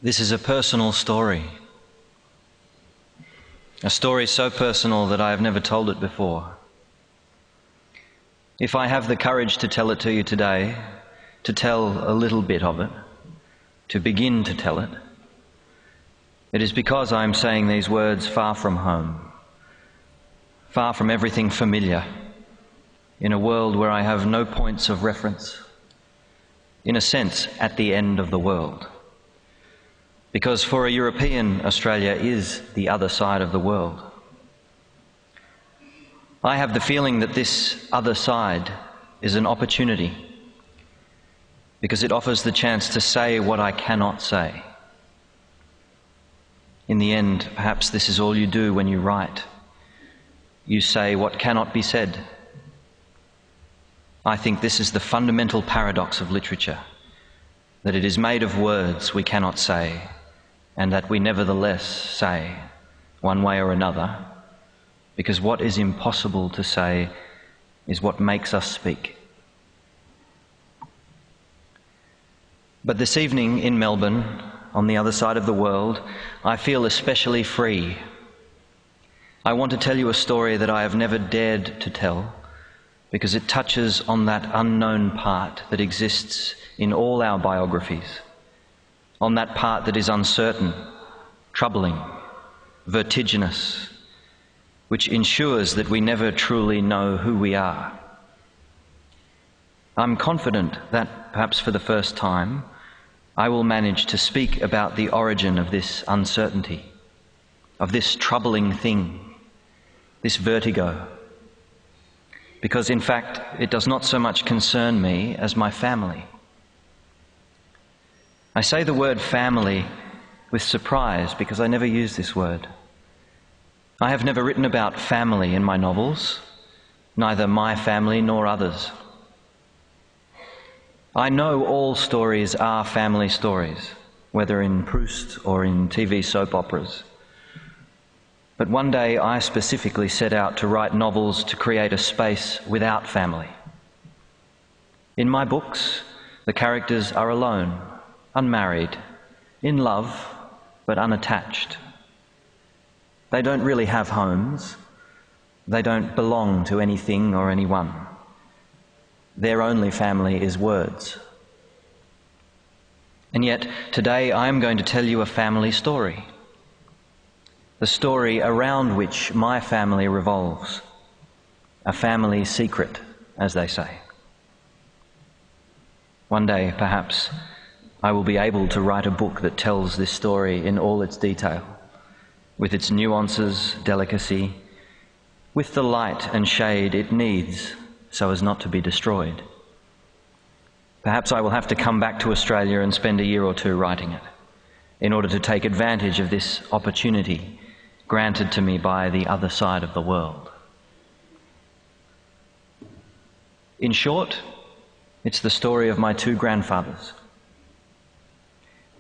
This is a personal story. A story so personal that I have never told it before. If I have the courage to tell it to you today, to tell a little bit of it, to begin to tell it, it is because I am saying these words far from home, far from everything familiar, in a world where I have no points of reference, in a sense, at the end of the world. Because for a European, Australia is the other side of the world. I have the feeling that this other side is an opportunity, because it offers the chance to say what I cannot say. In the end, perhaps this is all you do when you write. You say what cannot be said. I think this is the fundamental paradox of literature, that it is made of words we cannot say, and that we nevertheless say, one way or another, because what is impossible to say is what makes us speak. But this evening in Melbourne, on the other side of the world, I feel especially free. I want to tell you a story that I have never dared to tell, because it touches on that unknown part that exists in all our biographies, on that part that is uncertain, troubling, vertiginous, which ensures that we never truly know who we are. I'm confident that, perhaps for the first time, I will manage to speak about the origin of this uncertainty, of this troubling thing, this vertigo, because in fact it does not so much concern me as my family. I say the word family with surprise because I never use this word. I have never written about family in my novels, neither my family nor others. I know all stories are family stories, whether in Proust or in TV soap operas. But one day I specifically set out to write novels to create a space without family. In my books, the characters are alone, unmarried, in love, but unattached. They don't really have homes. They don't belong to anything or anyone. Their only family is words. And yet, today I am going to tell you a family story. The story around which my family revolves. A family secret, as they say. One day, perhaps, I will be able to write a book that tells this story in all its detail, with its nuances, delicacy, with the light and shade it needs so as not to be destroyed. Perhaps I will have to come back to Australia and spend a year or two writing it, in order to take advantage of this opportunity granted to me by the other side of the world. In short, it's the story of my two grandfathers.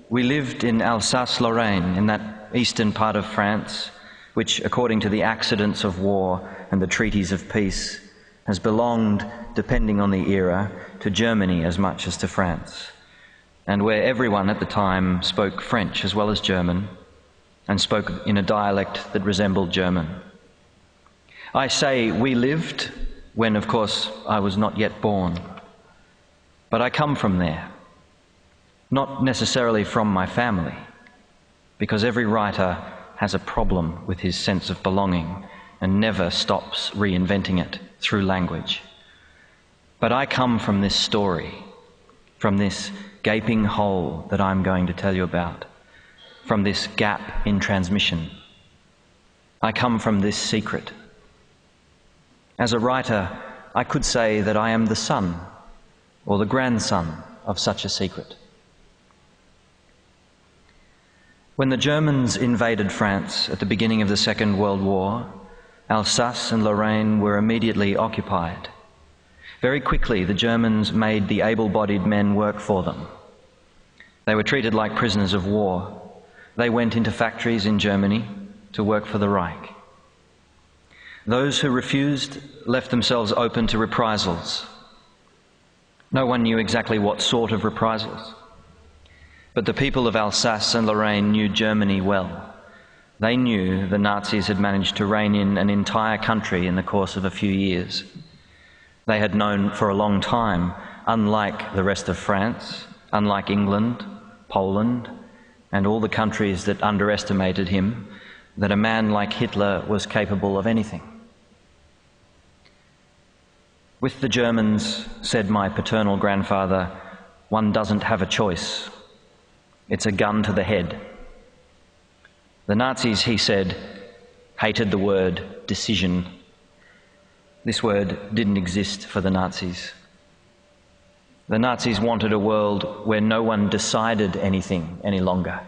We lived in Alsace-Lorraine, in that eastern part of France, which, according to the accidents of war and the treaties of peace, has belonged, depending on the era, to Germany as much as to France, and where everyone at the time spoke French as well as German, and spoke in a dialect that resembled German. I say we lived when, of course, I was not yet born, but I come from there. Not necessarily from my family, because every writer has a problem with his sense of belonging and never stops reinventing it through language. But I come from this story, from this gaping hole that I'm going to tell you about, from this gap in transmission. I come from this secret. As a writer, I could say that I am the son or the grandson of such a secret. When the Germans invaded France at the beginning of the Second World War, Alsace and Lorraine were immediately occupied. Very quickly, the Germans made the able-bodied men work for them. They were treated like prisoners of war. They went into factories in Germany to work for the Reich. Those who refused left themselves open to reprisals. No one knew exactly what sort of reprisals. But the people of Alsace and Lorraine knew Germany well. They knew the Nazis had managed to rein in an entire country in the course of a few years. They had known for a long time, unlike the rest of France, unlike England, Poland, and all the countries that underestimated him, that a man like Hitler was capable of anything. With the Germans, said my paternal grandfather, one doesn't have a choice. It's a gun to the head. The Nazis, he said, hated the word decision. This word didn't exist for the Nazis. The Nazis wanted a world where no one decided anything any longer,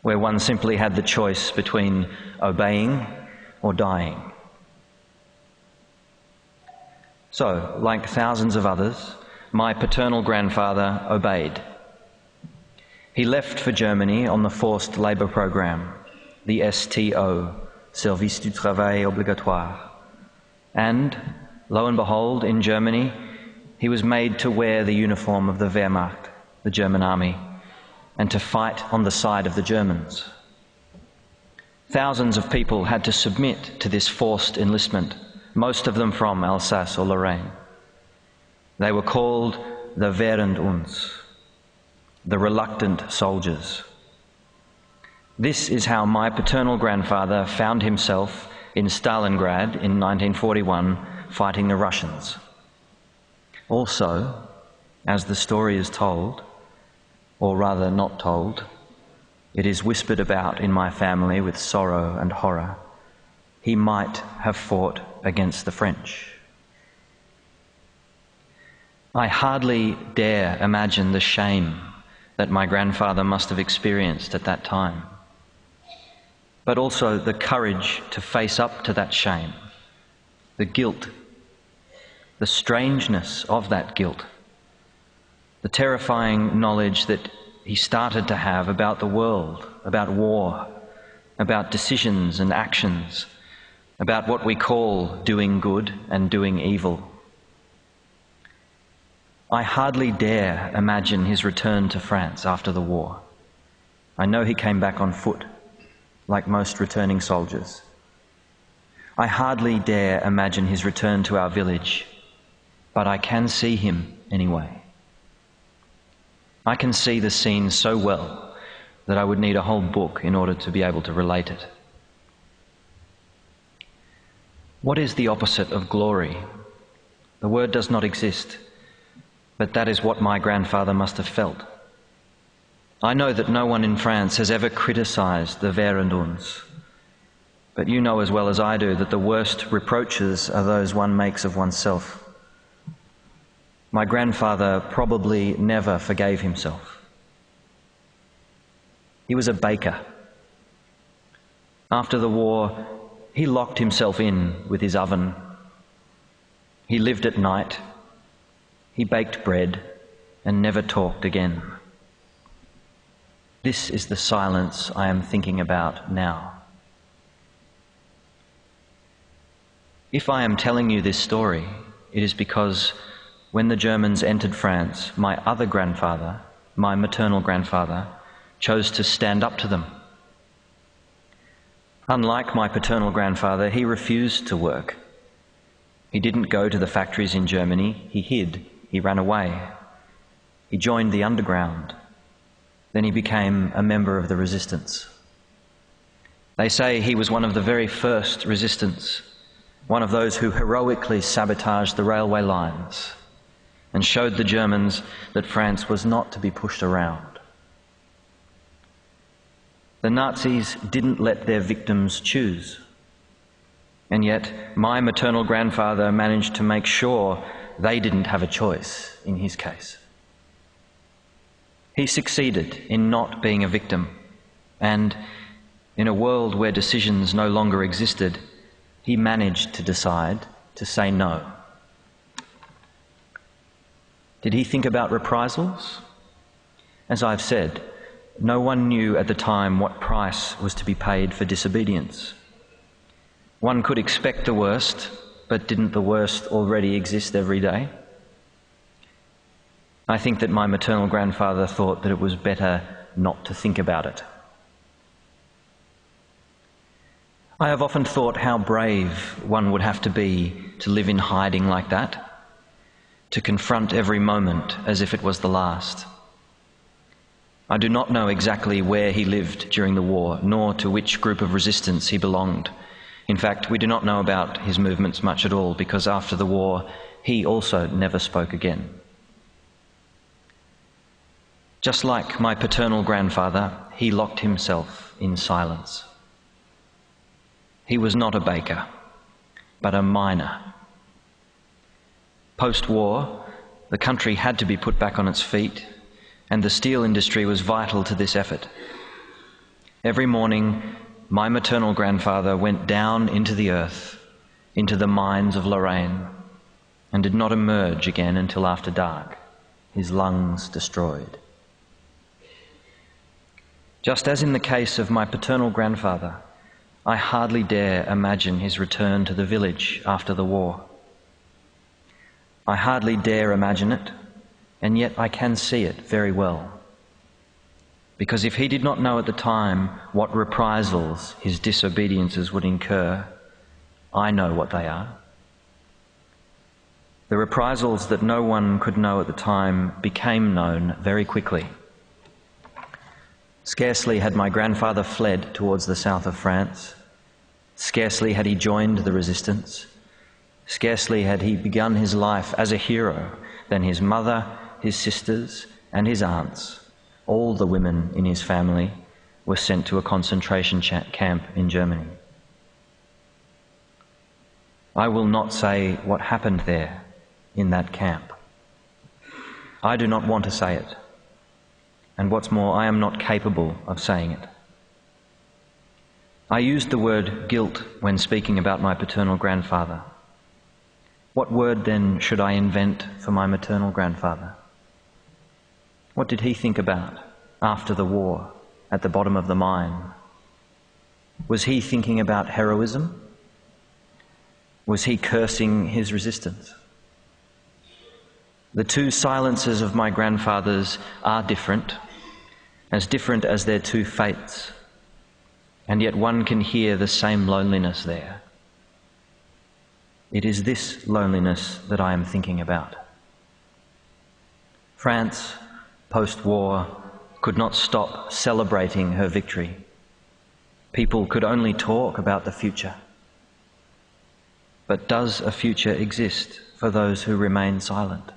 where one simply had the choice between obeying or dying. So, like thousands of others, my paternal grandfather obeyed. He left for Germany on the forced labour program, the STO, Service du Travail Obligatoire. And, lo and behold, in Germany, he was made to wear the uniform of the Wehrmacht, the German army, and to fight on the side of the Germans. Thousands of people had to submit to this forced enlistment, most of them from Alsace or Lorraine. They were called the Wehrend uns, the reluctant soldiers. This is how my paternal grandfather found himself in Stalingrad in 1941 fighting the Russians. Also, as the story is told, or rather not told, it is whispered about in my family with sorrow and horror, he might have fought against the French. I hardly dare imagine the shame that my grandfather must have experienced at that time, but also the courage to face up to that shame, the guilt, the strangeness of that guilt, the terrifying knowledge that he started to have about the world, about war, about decisions and actions, about what we call doing good and doing evil. I hardly dare imagine his return to France after the war. I know he came back on foot, like most returning soldiers. I hardly dare imagine his return to our village, but I can see him anyway. I can see the scene so well that I would need a whole book in order to be able to relate it. What is the opposite of glory? The word does not exist, but that is what my grandfather must have felt. I know that no one in France has ever criticised the Wehrend uns, but you know as well as I do that the worst reproaches are those one makes of oneself. My grandfather probably never forgave himself. He was a baker. After the war, he locked himself in with his oven. He lived at night. He baked bread and never talked again. This is the silence I am thinking about now. If I am telling you this story, it is because when the Germans entered France, my other grandfather, my maternal grandfather, chose to stand up to them. Unlike my paternal grandfather, he refused to work. He didn't go to the factories in Germany. He hid. He ran away. He joined the underground. Then he became a member of the resistance. They say he was one of the very first resistance, one of those who heroically sabotaged the railway lines and showed the Germans that France was not to be pushed around. The Nazis didn't let their victims choose. And yet, my maternal grandfather managed to make sure they didn't have a choice in his case. He succeeded in not being a victim, and in a world where decisions no longer existed, he managed to decide to say no. Did he think about reprisals? As I've said, no one knew at the time what price was to be paid for disobedience. One could expect the worst, but didn't the worst already exist every day? I think that my maternal grandfather thought that it was better not to think about it. I have often thought how brave one would have to be to live in hiding like that, to confront every moment as if it was the last. I do not know exactly where he lived during the war, nor to which group of resistance he belonged. In fact, we do not know about his movements much at all, because after the war, he also never spoke again. Just like my paternal grandfather, he locked himself in silence. He was not a baker, but a miner. Post-war, the country had to be put back on its feet, and the steel industry was vital to this effort. Every morning, my maternal grandfather went down into the earth, into the mines of Lorraine, and did not emerge again until after dark, his lungs destroyed. Just as in the case of my paternal grandfather, I hardly dare imagine his return to the village after the war. I hardly dare imagine it, and yet I can see it very well. Because if he did not know at the time what reprisals his disobediences would incur, I know what they are. The reprisals that no one could know at the time became known very quickly. Scarcely had my grandfather fled towards the south of France, scarcely had he joined the resistance, scarcely had he begun his life as a hero, than his mother, his sisters, and his aunts, all the women in his family, were sent to a concentration camp in Germany. I will not say what happened there in that camp. I do not want to say it. And what's more, I am not capable of saying it. I used the word guilt when speaking about my paternal grandfather. What word then should I invent for my maternal grandfather? What did he think about after the war at the bottom of the mine? Was he thinking about heroism? Was he cursing his resistance? The two silences of my grandfathers are different as their two fates, and yet one can hear the same loneliness there. It is this loneliness that I am thinking about. France, post-war, could not stop celebrating her victory. People could only talk about the future. But does a future exist for those who remain silent?